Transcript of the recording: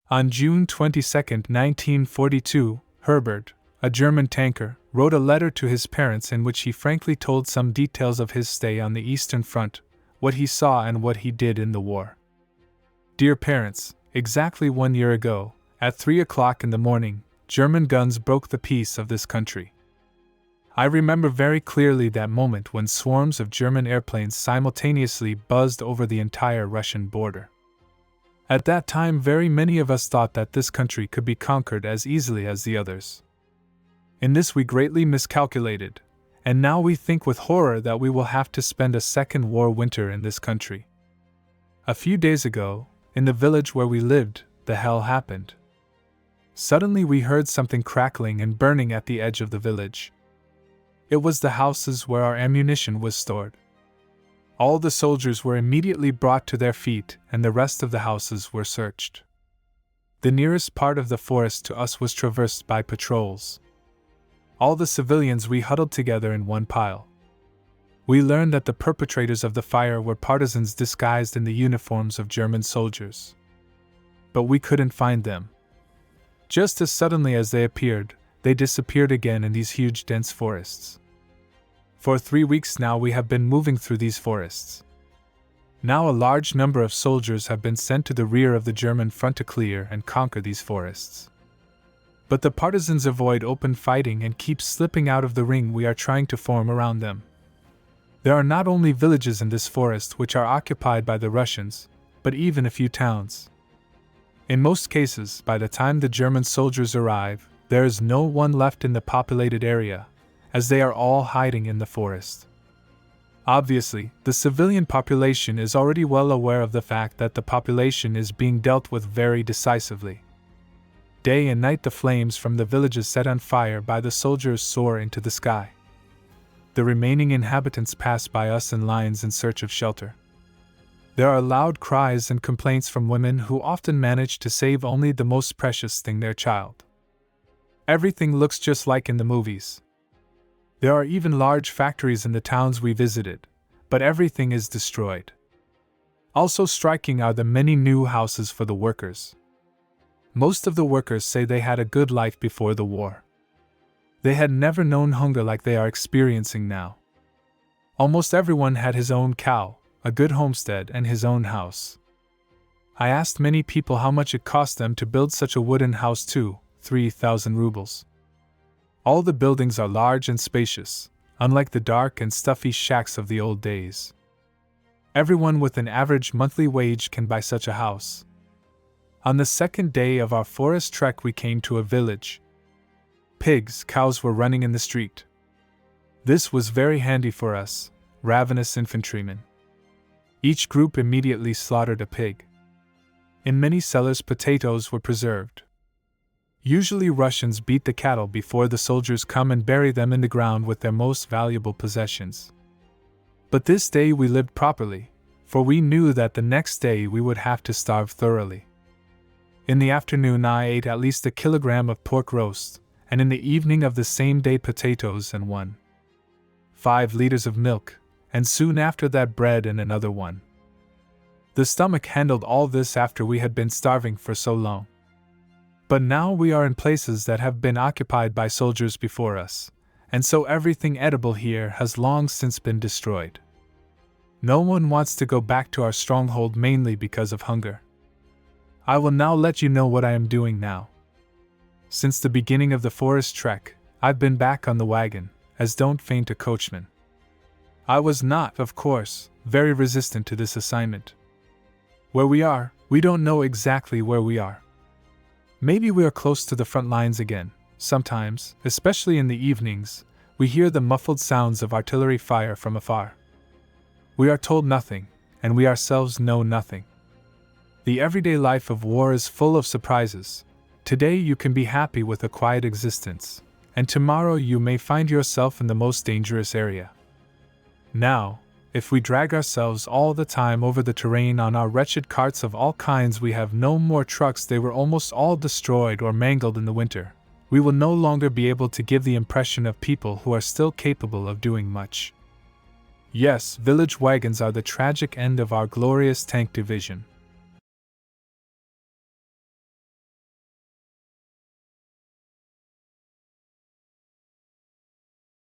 On June 22, 1942, Herbert, a German tanker, wrote a letter to his parents in which he frankly told some details of his stay on the Eastern Front, what he saw and what he did in the war. Dear parents, exactly 1 year ago, at 3 o'clock in the morning, German guns broke the peace of this country. I remember very clearly that moment when swarms of German airplanes simultaneously buzzed over the entire Russian border. At that time, very many of us thought that this country could be conquered as easily as the others. In this we greatly miscalculated, and now we think with horror that we will have to spend a second war winter in this country. A few days ago, in the village where we lived, the hell happened. Suddenly we heard something crackling and burning at the edge of the village. It was the houses where our ammunition was stored. All the soldiers were immediately brought to their feet, and the rest of the houses were searched. The nearest part of the forest to us was traversed by patrols. All the civilians we huddled together in one pile. We learned that the perpetrators of the fire were partisans disguised in the uniforms of German soldiers. But we couldn't find them. Just as suddenly as they appeared, they disappeared again in these huge dense forests. For 3 weeks now we have been moving through these forests. Now a large number of soldiers have been sent to the rear of the German front to clear and conquer these forests. But the partisans avoid open fighting and keep slipping out of the ring we are trying to form around them. There are not only villages in this forest which are occupied by the Russians, but even a few towns. In most cases, by the time the German soldiers arrive, there is no one left in the populated area, as they are all hiding in the forest. Obviously, the civilian population is already well aware of the fact that the population is being dealt with very decisively. Day and night the flames from the villages set on fire by the soldiers soar into the sky. The remaining inhabitants pass by us in lines in search of shelter. There are loud cries and complaints from women who often manage to save only the most precious thing, their child. Everything looks just like in the movies. There are even large factories in the towns we visited, but everything is destroyed. Also striking are the many new houses for the workers. Most of the workers say they had a good life before the war. They had never known hunger like they are experiencing now. Almost everyone had his own cow, a good homestead, and his own house. I asked many people how much it cost them to build such a wooden house too. 3,000 rubles. All the buildings are large and spacious, unlike the dark and stuffy shacks of the old days. Everyone with an average monthly wage can buy such a house. On the second day of our forest trek we came to a village. Pigs, cows were running in the street. This was very handy for us, ravenous infantrymen. Each group immediately slaughtered a pig. In many cellars potatoes were preserved. Usually Russians beat the cattle before the soldiers come and bury them in the ground with their most valuable possessions. But this day we lived properly, for we knew that the next day we would have to starve thoroughly. In the afternoon I ate at least 1 kilogram of pork roast, and in the evening of the same day potatoes and 1.5 liters of milk, and soon after that bread and another one. The stomach handled all this after we had been starving for so long. But now we are in places that have been occupied by soldiers before us, and so everything edible here has long since been destroyed. No one wants to go back to our stronghold mainly because of hunger. I will now let you know what I am doing now. Since the beginning of the forest trek, I've been back on the wagon, as don't faint a coachman. I was not, of course, very resistant to this assignment. Where we are, we don't know exactly where we are. Maybe we are close to the front lines again. Sometimes, especially in the evenings, we hear the muffled sounds of artillery fire from afar. We are told nothing, and we ourselves know nothing. The everyday life of war is full of surprises. Today you can be happy with a quiet existence, and tomorrow you may find yourself in the most dangerous area. Now, if we drag ourselves all the time over the terrain on our wretched carts of all kinds, we have no more trucks, they were almost all destroyed or mangled in the winter. We will no longer be able to give the impression of people who are still capable of doing much. Yes, village wagons are the tragic end of our glorious tank division.